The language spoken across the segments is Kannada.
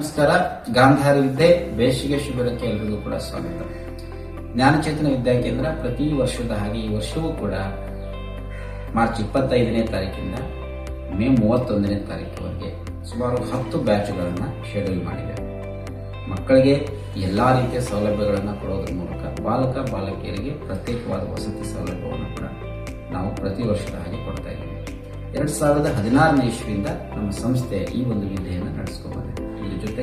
ನಮಸ್ಕಾರ. ಗಾಂಧಾರಿ ವಿದ್ಯೆ ಬೇಸಿಗೆ ಶಿಬಿರಕ್ಕೆ ಎಲ್ಲರಿಗೂ ಕೂಡ ಸ್ವಾಗತ. ಜ್ಞಾನಚೇತನ ವಿದ್ಯಾಕೇಂದ್ರ ಪ್ರತಿ ವರ್ಷದ ಹಾಗೆ ಈ ವರ್ಷವೂ ಕೂಡ ಮಾರ್ಚ್ 25ನೇ ತಾರೀಕಿಂದ ಮೇ 31ನೇ ತಾರೀಕಿವರೆಗೆ ಸುಮಾರು 10 ಬ್ಯಾಚ್ಗಳನ್ನು ಶೆಡ್ಯೂಲ್ ಮಾಡಿದೆ. ಮಕ್ಕಳಿಗೆ ಎಲ್ಲಾ ರೀತಿಯ ಸೌಲಭ್ಯಗಳನ್ನು ಕೊಡೋದ್ರ ಮೂಲಕ ಬಾಲಕ ಬಾಲಕಿಯರಿಗೆ ಪ್ರತ್ಯೇಕವಾದ ವಸತಿ ಸೌಲಭ್ಯವನ್ನು ಕೂಡ ನಾವು ಪ್ರತಿ ವರ್ಷದ ಹಾಗೆ ಕೊಡ್ತಾ ಇದ್ದೀವಿ. 2016ನೇ ಇಸ್ವಿಯಿಂದ ನಮ್ಮ ಸಂಸ್ಥೆ ಈ ಒಂದು ವಿದ್ಯೆಯನ್ನು ನಡೆಸ್ಕೊಂಡ್ಬಂದಿದೆ. ಇದ್ರ ಜೊತೆ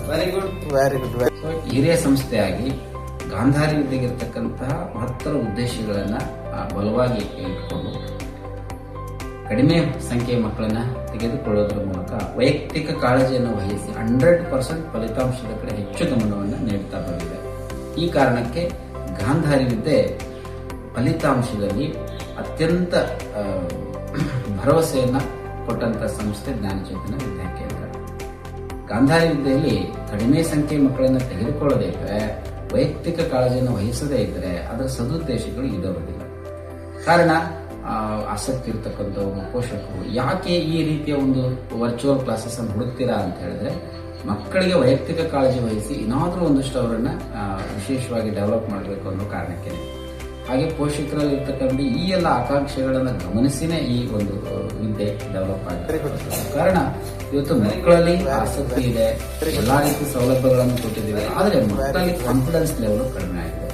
ವೆರಿ ಗುಡ್. ಹಿರಿಯ ಸಂಸ್ಥೆಯಾಗಿ ಗಾಂಧಾರಿ ವಿದ್ಯೆಗಿರ್ತಕ್ಕಂತಹ ಮಹತ್ತರ ಉದ್ದೇಶಗಳನ್ನ ಬಲವಾಗಿ ಇಟ್ಕೊಂಡು ಕಡಿಮೆ ಸಂಖ್ಯೆಯ ಮಕ್ಕಳನ್ನ ತೆಗೆದುಕೊಳ್ಳೋದ್ರ ಮೂಲಕ ವೈಯಕ್ತಿಕ ಕಾಳಜಿಯನ್ನು ವಹಿಸಿ 100% ಫಲಿತಾಂಶದ ಕಡೆ ಹೆಚ್ಚು ಗಮನವನ್ನು ನೀಡುತ್ತಾ ಬಂದಿದೆ. ಈ ಕಾರಣಕ್ಕೆ ಗಾಂಧಾರಿ ವಿದ್ಯೆ ಫಲಿತಾಂಶದಲ್ಲಿ ಅತ್ಯಂತ ಭರವಸೆಯನ್ನ ಕೊಟ್ಟಂತ ಸಂಸ್ಥೆ ಜ್ಞಾನಚೇತನ ವಿದ್ಯಾಕೇಂದ್ರ. ಗಾಂಧಾರಿ ವಿದ್ಯೆಯಲ್ಲಿ ಕಡಿಮೆ ಸಂಖ್ಯೆಯ ಮಕ್ಕಳನ್ನು ತೆಗೆದುಕೊಳ್ಳದೇ ಇದ್ದರೆ, ವೈಯಕ್ತಿಕ ಕಾಳಜಿಯನ್ನು ವಹಿಸದೇ ಇದ್ದರೆ ಅದರ ಸದುದ್ದೇಶಗಳು ಇರೋದಿಲ್ಲ. ಕಾರಣ ಆಸಕ್ತಿ ಇರತಕ್ಕಂಥವ್ರು ಪೋಷಕರು ಯಾಕೆ ಈ ರೀತಿಯ ಒಂದು ವರ್ಚುವಲ್ ಕ್ಲಾಸಸ್ ಅನ್ನು ಹುಡುಕ್ತೀರಾ ಅಂತ ಹೇಳಿದ್ರೆ, ಮಕ್ಕಳಿಗೆ ವೈಯಕ್ತಿಕ ಕಾಳಜಿ ವಹಿಸಿ ಏನಾದರೂ ಒಂದಷ್ಟು ಅವರನ್ನ ವಿಶೇಷವಾಗಿ ಡೆವಲಪ್ ಮಾಡಬೇಕು ಅನ್ನೋ ಕಾರಣಕ್ಕೆ. ಹಾಗೆ ಪೋಷಕರಲ್ಲಿ ಇರ್ತಕ್ಕಂಥ ಈ ಎಲ್ಲ ಆಕಾಂಕ್ಷೆಗಳನ್ನು ಗಮನಿಸಿನೇ ಈ ಒಂದು ವಿದ್ಯೆ ಡೆವಲಪ್ ಆಗಿದೆ. ಕಾರಣ ಇವತ್ತು ಮಕ್ಕಳಲ್ಲಿ ಆಸಕ್ತಿ ಇದೆ, ಎಲ್ಲಾ ರೀತಿಯ ಸೌಲಭ್ಯಗಳನ್ನು ಕೊಟ್ಟಿದ್ದೀವಿ, ಆದರೆ ಮಕ್ಕಳಲ್ಲಿ ಕಾನ್ಫಿಡೆನ್ಸ್ ಲೆವೆಲ್ ಕಡಿಮೆ ಆಗಿದೆ.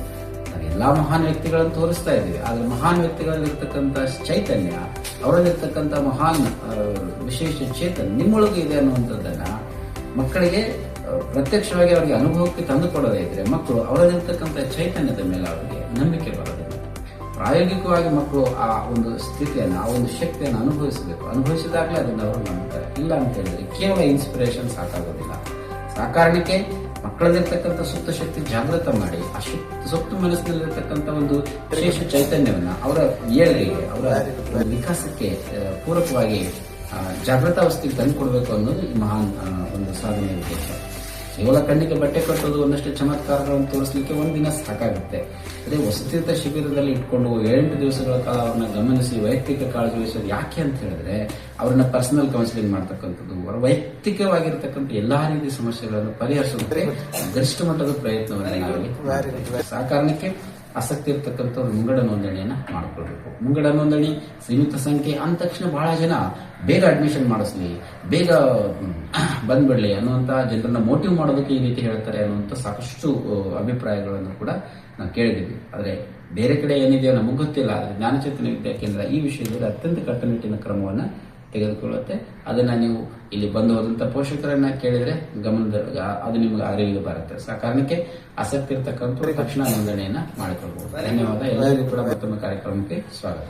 ನಾವೆಲ್ಲಾ ಮಹಾನ್ ವ್ಯಕ್ತಿಗಳನ್ನು ತೋರಿಸ್ತಾ ಇದ್ದೀವಿ, ಆದ್ರೆ ಮಹಾನ್ ವ್ಯಕ್ತಿಗಳಲ್ಲಿ ಇರ್ತಕ್ಕಂಥ ಚೈತನ್ಯ, ಅವರಲ್ಲಿರ್ತಕ್ಕಂಥ ಮಹಾನ್ ವಿಶೇಷ ಚೇತನ ನಿಮ್ಮೊಳಗೆ ಇದೆ ಅನ್ನುವಂಥದ್ದನ್ನ ಮಕ್ಕಳಿಗೆ ಪ್ರತ್ಯಕ್ಷವಾಗಿ ಅವರಿಗೆ ಅನುಭವಕ್ಕೆ ತಂದುಕೊಡದೇ ಇದ್ರೆ ಮಕ್ಕಳು ಅವರಲ್ಲಿರ್ತಕ್ಕಂಥ ಚೈತನ್ಯದ ಮೇಲೆ ಅವರಿಗೆ ನಂಬಿಕೆ ಬರೋದಿಲ್ಲ. ಪ್ರಾಯೋಗಿಕವಾಗಿ ಮಕ್ಕಳು ಆ ಒಂದು ಸ್ಥಿತಿಯನ್ನು, ಆ ಒಂದು ಶಕ್ತಿಯನ್ನು ಅನುಭವಿಸಿದಾಗಲೇ ಅದನ್ನು ಅವರು ನಂಬುತ್ತಾರೆ. ಇಲ್ಲ ಅಂತ ಹೇಳಿದ್ರೆ ಕೇವಲ ಇನ್ಸ್ಪಿರೇಷನ್ ಸಾಕಾಗೋದಿಲ್ಲ. ಆ ಕಾರಣಕ್ಕೆ ಮಕ್ಕಳಲ್ಲಿರ್ತಕ್ಕಂಥ ಸುಪ್ತ ಶಕ್ತಿ ಜಾಗೃತ ಮಾಡಿ ಆ ಸುಪ್ತ ಮನಸ್ಸಿನಲ್ಲಿರ್ತಕ್ಕಂಥ ಒಂದು ವಿಶೇಷ ಚೈತನ್ಯವನ್ನ ಅವರ ಏಳಿಗೆಗೆ, ಅವರ ವಿಕಾಸಕ್ಕೆ ಪೂರಕವಾಗಿ ಜಾಗೃತಾವಸ್ಥೆಗೆ ತಂದುಕೊಡ್ಬೇಕು ಅನ್ನೋದು ಈ ಮಹಾನ್ ಒಂದು ಸಾಧನೆಯ ಉದ್ದೇಶ. ಕೇವಲ ಕಣ್ಣಿಗೆ ಬಟ್ಟೆ ಕಟ್ಟೋದು, ಒಂದಷ್ಟು ಚಮತ್ಕಾರಗಳನ್ನು ತೋರಿಸಲಿಕ್ಕೆ ಒಂದಿನ ಸಾಕಾಗುತ್ತೆ. ಅದೇ ವಸತಿಯುತ ಶಿಬಿರದಲ್ಲಿ ಇಟ್ಕೊಂಡು 8 ದಿವಸಗಳ ಕಾಲ ಅವ್ರನ್ನ ಗಮನಿಸಿ ವೈಯಕ್ತಿಕ ಕಾಳಜಿ ವಹಿಸೋದು ಯಾಕೆ ಅಂತ ಹೇಳಿದ್ರೆ, ಅವ್ರನ್ನ ಪರ್ಸನಲ್ ಕೌನ್ಸಿಲಿಂಗ್ ಮಾಡ್ತಕ್ಕಂಥದ್ದು, ಅವರ ವೈಯಕ್ತಿಕವಾಗಿರ್ತಕ್ಕಂಥ ಎಲ್ಲಾ ರೀತಿಯ ಸಮಸ್ಯೆಗಳನ್ನು ಪರಿಹರಿಸೋದಕ್ಕೆ ಗರಿಷ್ಠ ಮಟ್ಟದ ಪ್ರಯತ್ನವನ್ನು ನಾವಲ್ಲಿ. ಆ ಕಾರಣಕ್ಕೆ ಆಸಕ್ತಿ ಇರ್ತಕ್ಕಂಥವ್ರು ಮುಂಗಡ ನೋಂದಣಿಯನ್ನ ಮಾಡಿಕೊಳ್ಬೇಕು. ಮುಂಗಡ ನೋಂದಣಿ ಸೀಮಿತ ಸಂಖ್ಯೆ ಅಂದ ತಕ್ಷಣ ಬಹಳ ಜನ ಬೇಗ ಅಡ್ಮಿಷನ್ ಮಾಡಿಸ್ಲಿ, ಬೇಗ ಬಂದ್ಬಿಡ್ಲಿ ಅನ್ನುವಂತ ಜನರನ್ನ ಮೋಟಿವ್ ಮಾಡೋದಕ್ಕೆ ಈ ರೀತಿ ಹೇಳ್ತಾರೆ ಅನ್ನುವಂಥ ಸಾಕಷ್ಟು ಅಭಿಪ್ರಾಯಗಳನ್ನು ಕೂಡ ನಾವು ಕೇಳಿದ್ದೀವಿ. ಆದ್ರೆ ಬೇರೆ ಕಡೆ ಏನಿದೆಯೋ ನಮಗೆ ಗೊತ್ತಿಲ್ಲ. ಆದ್ರೆ ಜ್ಞಾನಚೇತನ ವಿದ್ಯಾಕೇಂದ್ರ ಈ ವಿಷಯದಲ್ಲಿ ಅತ್ಯಂತ ಕಟ್ಟುನಿಟ್ಟಿನ ಕ್ರಮವನ್ನ ತೆಗೆದುಕೊಳ್ಳುತ್ತೆ. ಅದನ್ನ ನೀವು ಇಲ್ಲಿ ಬಂದು ಹೋದಂತ ಪೋಷಕರನ್ನ ಕೇಳಿದ್ರೆ ಅದು ನಿಮಗೆ ಅರಿವಿಗೆ ಬರುತ್ತೆ. ಆ ಕಾರಣಕ್ಕೆ ಆಸಕ್ತಿ ಇರ್ತಕ್ಕಂಥ ತಕ್ಷಣ ನೋಂದಣಿಯನ್ನ ಮಾಡಿಕೊಳ್ಬಹುದು. ಧನ್ಯವಾದ. ಎಲ್ಲರಿಗೂ ಕೂಡ ಮತ್ತೊಮ್ಮೆ ಕಾರ್ಯಕ್ರಮಕ್ಕೆ ಸ್ವಾಗತ.